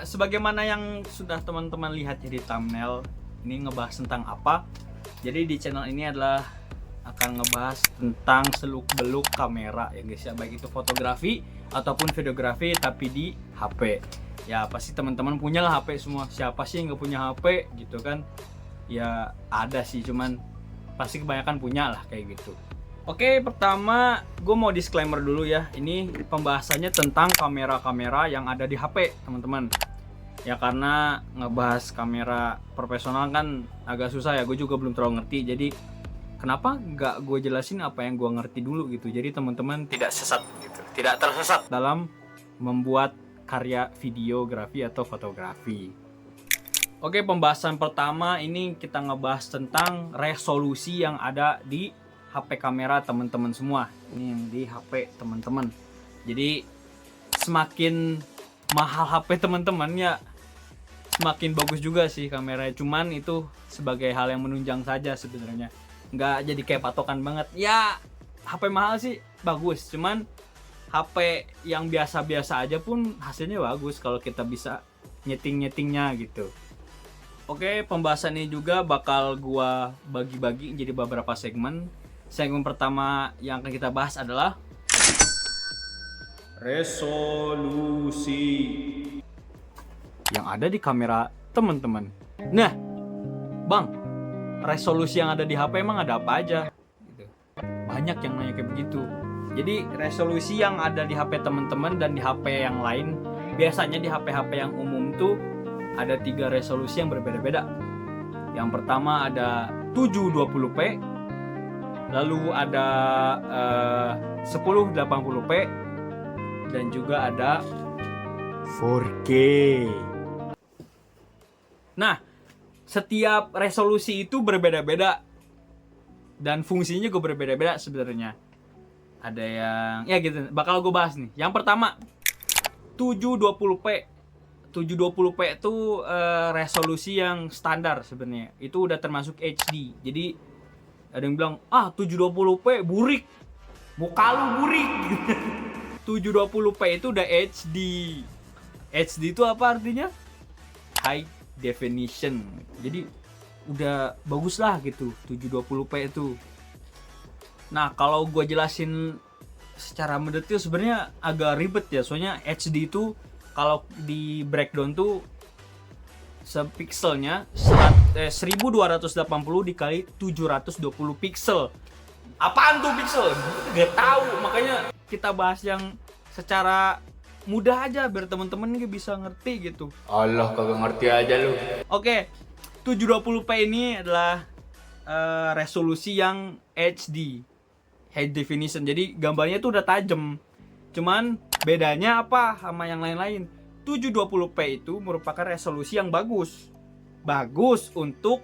Sebagaimana yang sudah teman-teman lihat di thumbnail, ini ngebahas tentang apa. Jadi di channel ini adalah akan ngebahas tentang seluk-beluk kamera ya guys ya, baik itu fotografi ataupun videografi tapi di HP. Ya pasti teman-teman punya lah HP semua. Siapa sih yang nggak punya HP gitu kan? Ya ada sih, cuman pasti kebanyakan punya lah kayak gitu. Oke, pertama gue mau disclaimer dulu ya. Ini pembahasannya tentang kamera-kamera yang ada di HP teman-teman. Ya karena ngebahas kamera profesional kan agak susah ya, gue juga belum terlalu ngerti. Jadi kenapa nggak gue jelasin apa yang gue ngerti dulu gitu. Jadi teman-teman tidak sesat gitu, tidak tersesat dalam membuat karya videografi atau fotografi. Oke, pembahasan pertama ini kita ngebahas tentang resolusi yang ada di HP kamera teman-teman semua. Ini yang di HP teman-teman. Jadi semakin mahal HP teman-teman ya semakin bagus juga sih kameranya. Cuman itu sebagai hal yang menunjang saja sebenarnya. Nggak jadi kayak patokan banget. Ya HP mahal sih bagus. Cuman HP yang biasa-biasa aja pun hasilnya bagus kalau kita bisa nyeting-nyetingnya gitu. Oke, pembahasan ini juga bakal gua bagi-bagi jadi beberapa segmen. Segmen pertama yang akan kita bahas adalah resolusi yang ada di kamera teman-teman. Nah, Bang, resolusi yang ada di HP emang ada apa aja? Gitu. Banyak yang nanya kayak begitu. Jadi resolusi yang ada di HP teman-teman dan di HP yang lain, biasanya di HP-HP yang umum tuh ada 3 resolusi yang berbeda-beda. Yang pertama ada 720p, lalu ada 1080p, dan juga ada 4K. Nah, setiap resolusi itu berbeda-beda dan fungsinya juga berbeda-beda sebenarnya. Ada yang ya gitu, bakal gue bahas nih. Yang pertama 720p. 720p itu resolusi yang standar sebenarnya. Itu udah termasuk HD. Jadi ada yang bilang, 720p burik. Muka lu burik. 720p itu udah HD. HD itu apa artinya? High definition. Jadi udah bagus lah gitu 720p itu. Nah, kalau gue jelasin secara mendetil sebenarnya agak ribet ya. Soalnya HD itu kalau di breakdown tuh sepikselnya 1280 dikali 720 pixel. Apaan tuh pixel? Gak tahu. Makanya kita bahas yang secara mudah aja biar teman-teman bisa ngerti gitu. Allah, kagak ngerti aja lu. Oke, 720p ini adalah resolusi yang HD, high definition. Jadi gambarnya tuh udah tajam. Cuman bedanya apa sama yang lain-lain? 720p itu merupakan resolusi yang bagus. Bagus untuk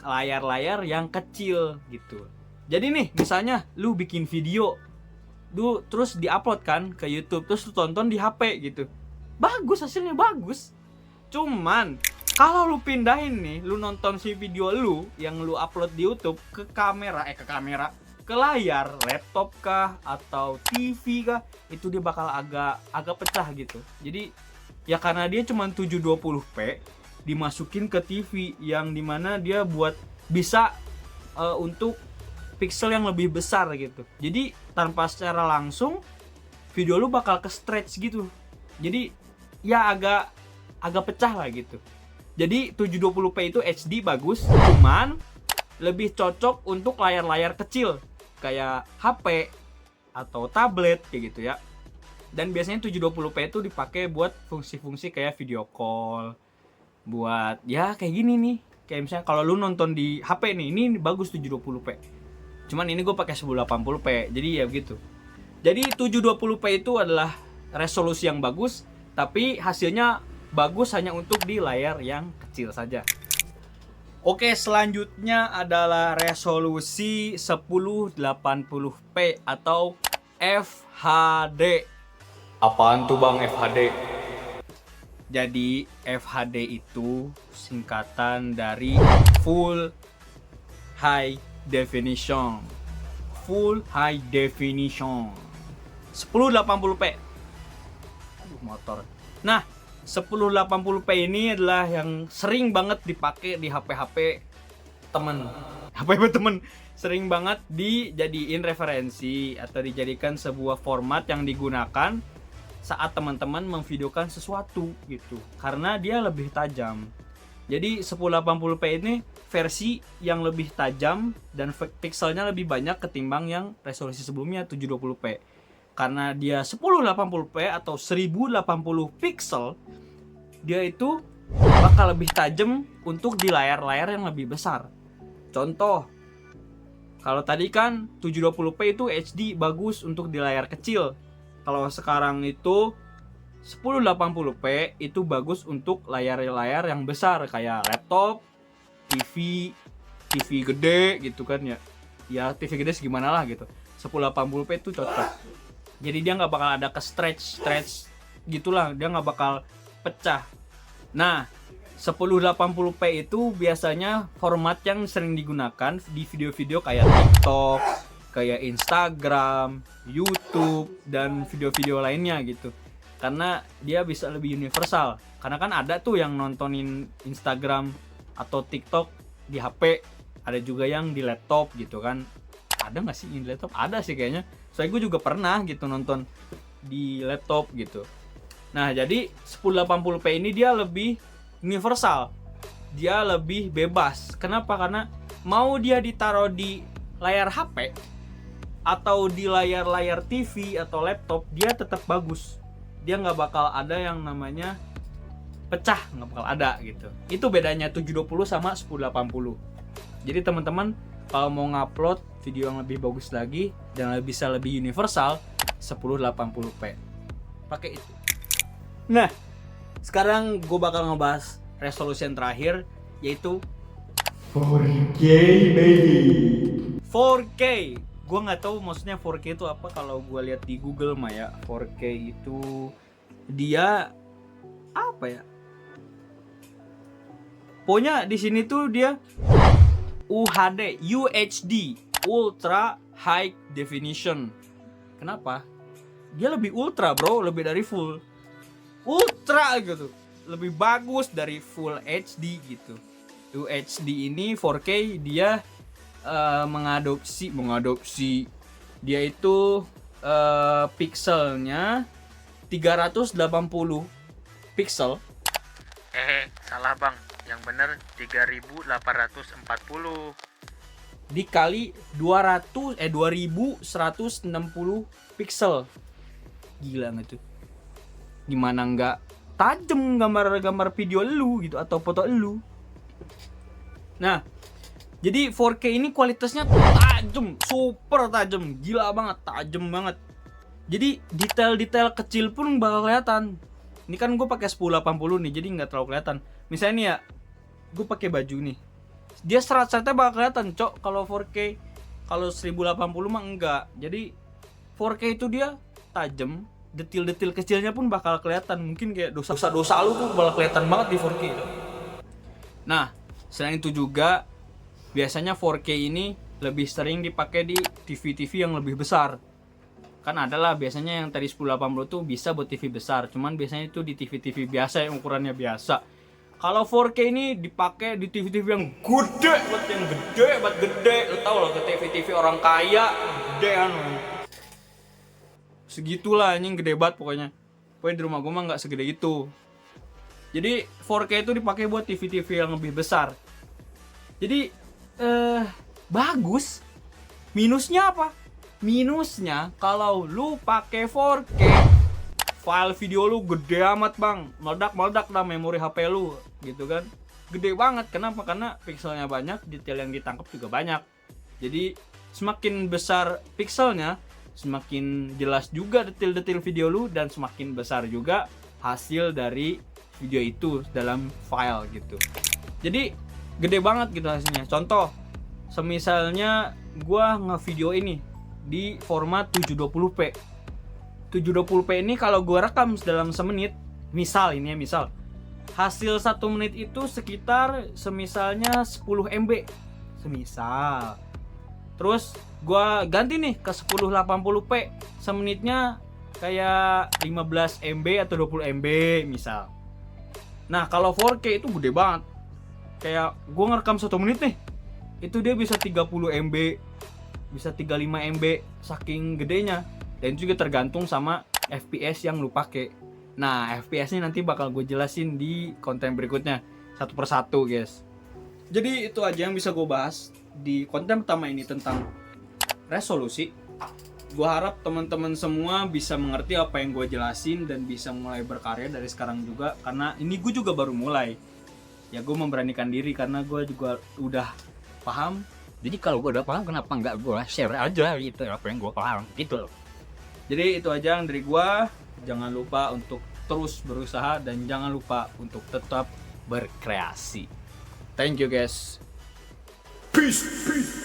layar-layar yang kecil gitu. Jadi nih, misalnya lu bikin video terus diupload kan ke YouTube, terus lu tonton di HP gitu. Bagus, hasilnya bagus. Cuman kalau lu pindahin nih, lu nonton si video lu yang lu upload di YouTube ke layar laptop kah atau TV kah, itu dia bakal agak pecah gitu. Jadi ya karena dia cuma 720p dimasukin ke TV yang dimana dia buat bisa untuk pixel yang lebih besar gitu. Jadi tanpa secara langsung video lu bakal ke stretch gitu. Jadi ya agak pecah lah gitu. Jadi 720p itu HD bagus, cuman lebih cocok untuk layar-layar kecil kayak HP atau tablet kayak gitu ya. Dan biasanya 720p itu dipakai buat fungsi-fungsi kayak video call, buat ya kayak gini nih. Kayak misalnya kalau lu nonton di HP nih, ini bagus 720p. Cuman ini gue pakai 1080p, jadi ya begitu. Jadi 720p itu adalah resolusi yang bagus, tapi hasilnya bagus hanya untuk di layar yang kecil saja. Oke, selanjutnya adalah resolusi 1080p atau FHD. Apaan tuh Bang FHD? Jadi FHD itu singkatan dari Full High Definition. Full High Definition 1080p. Aduh, motor. Nah, 1080p ini adalah yang sering banget dipakai di HP-HP temen. HP temen sering banget dijadiin referensi atau dijadikan sebuah format yang digunakan saat teman-teman memvideokan sesuatu gitu. Karena dia lebih tajam. Jadi 1080p ini versi yang lebih tajam dan pixelnya lebih banyak ketimbang yang resolusi sebelumnya 720p. Karena dia 1080p atau 1080 pixel, dia itu bakal lebih tajam untuk di layar-layar yang lebih besar. Contoh, kalau tadi kan 720p itu HD bagus untuk di layar kecil. Kalau sekarang itu 1080p itu bagus untuk layar-layar yang besar kayak laptop, TV gede gitu kan ya. Ya TV gede segimana lah gitu. 1080p itu cocok. Jadi dia nggak bakal ada ke stretch gitulah, dia nggak bakal pecah. Nah, 1080p itu biasanya format yang sering digunakan di video-video kayak TikTok, kayak Instagram, YouTube, dan video-video lainnya gitu. Karena dia bisa lebih universal. Karena kan ada tuh yang nontonin Instagram atau TikTok di HP, ada juga yang di laptop gitu kan. Ada nggak sih di laptop? Ada sih kayaknya. Soalnya gue juga pernah gitu nonton di laptop gitu. Nah, jadi 1080p ini dia lebih universal. Dia lebih bebas. Kenapa? Karena mau dia ditaruh di layar HP atau di layar-layar TV atau laptop, dia tetap bagus. Dia nggak bakal ada yang namanya pecah, nggak bakal ada gitu. Itu bedanya 720 sama 1080. Jadi teman-teman kalau mau ngupload video yang lebih bagus lagi dan bisa lebih universal, 1080p. Pakai itu. Nah, sekarang gue bakal ngebahas resolusi yang terakhir, yaitu 4K baby. 4K. Gue nggak tahu maksudnya 4K itu apa. Kalau gue lihat di Google mah ya, 4K itu dia apa ya? Pokoknya di sini tuh dia UHD, Ultra High Definition. Kenapa? Dia lebih ultra bro, lebih dari full. Ultra gitu, lebih bagus dari Full HD gitu. UHD ini 4K dia mengadopsi dia itu pixelnya 380 pixel. Salah bang, yang bener 3840 dikali 2160 pixel. Gila nggak tuh? Gimana nggak tajam gambar-gambar video lu gitu atau foto lu? Nah, jadi 4K ini kualitasnya tajam, super tajam, gila banget, tajam banget. Jadi detail-detail kecil pun bakal kelihatan. Ini kan gue pakai 1080 nih, jadi nggak terlalu kelihatan. Misalnya nih ya, gue pakai baju nih, dia serat-seratnya bakal kelihatan, cok. Kalau 4K, kalau 1080 mah enggak. Jadi 4K itu dia tajam, detil-detil kecilnya pun bakal kelihatan. Mungkin kayak dosa-dosa lu tuh bakal kelihatan banget di 4K. Nah, selain itu juga biasanya 4K ini lebih sering dipakai di TV-TV yang lebih besar. Kan adalah biasanya yang tadi 1080 tuh bisa buat TV besar, cuman biasanya itu di TV-TV biasa yang ukurannya biasa. Kalau 4K ini dipakai di TV-TV yang gede, buat gede. Lo tau loh, ke TV-TV orang kaya, gedean. Segitulah anjing, gede banget pokoknya. Pokoknya di rumah gue mah nggak segede itu. Jadi 4K itu dipakai buat TV-TV yang lebih besar. Jadi bagus. Minusnya apa? Minusnya kalau lu pakai 4K, file video lu gede amat bang, meledak dah memori HP lu gitu kan, gede banget. Kenapa? Karena pixelnya banyak, detail yang ditangkap juga banyak. Jadi semakin besar pixelnya, semakin jelas juga detail-detail video lu, dan semakin besar juga hasil dari video itu dalam file gitu. Jadi gede banget gitu hasilnya. Contoh, semisalnya gua ngevideo ini di format 720p. 720p ini kalau gue rekam dalam semenit, misal hasil 1 menit itu sekitar semisalnya 10 MB semisal. Terus gue ganti nih ke 1080p, semenitnya kayak 15 MB atau 20 MB misal. Nah kalau 4K itu gede banget. Kayak gue ngerekam 1 menit nih, itu dia bisa 30 MB, bisa 35 MB, saking gedenya. Dan juga tergantung sama FPS yang lu pakai. Nah FPS ini nanti bakal gue jelasin di konten berikutnya satu persatu guys. Jadi itu aja yang bisa gue bahas di konten pertama ini tentang resolusi. Gue harap teman-teman semua bisa mengerti apa yang gue jelasin dan bisa mulai berkarya dari sekarang juga, karena ini gue juga baru mulai. Ya gue memberanikan diri karena gue juga udah paham. Jadi kalau gue udah paham, kenapa nggak gue share aja gitu apa yang gue paham gitu loh. Jadi itu aja yang dari gue. Jangan lupa untuk terus berusaha dan jangan lupa untuk tetap berkreasi. Thank you guys. Peace.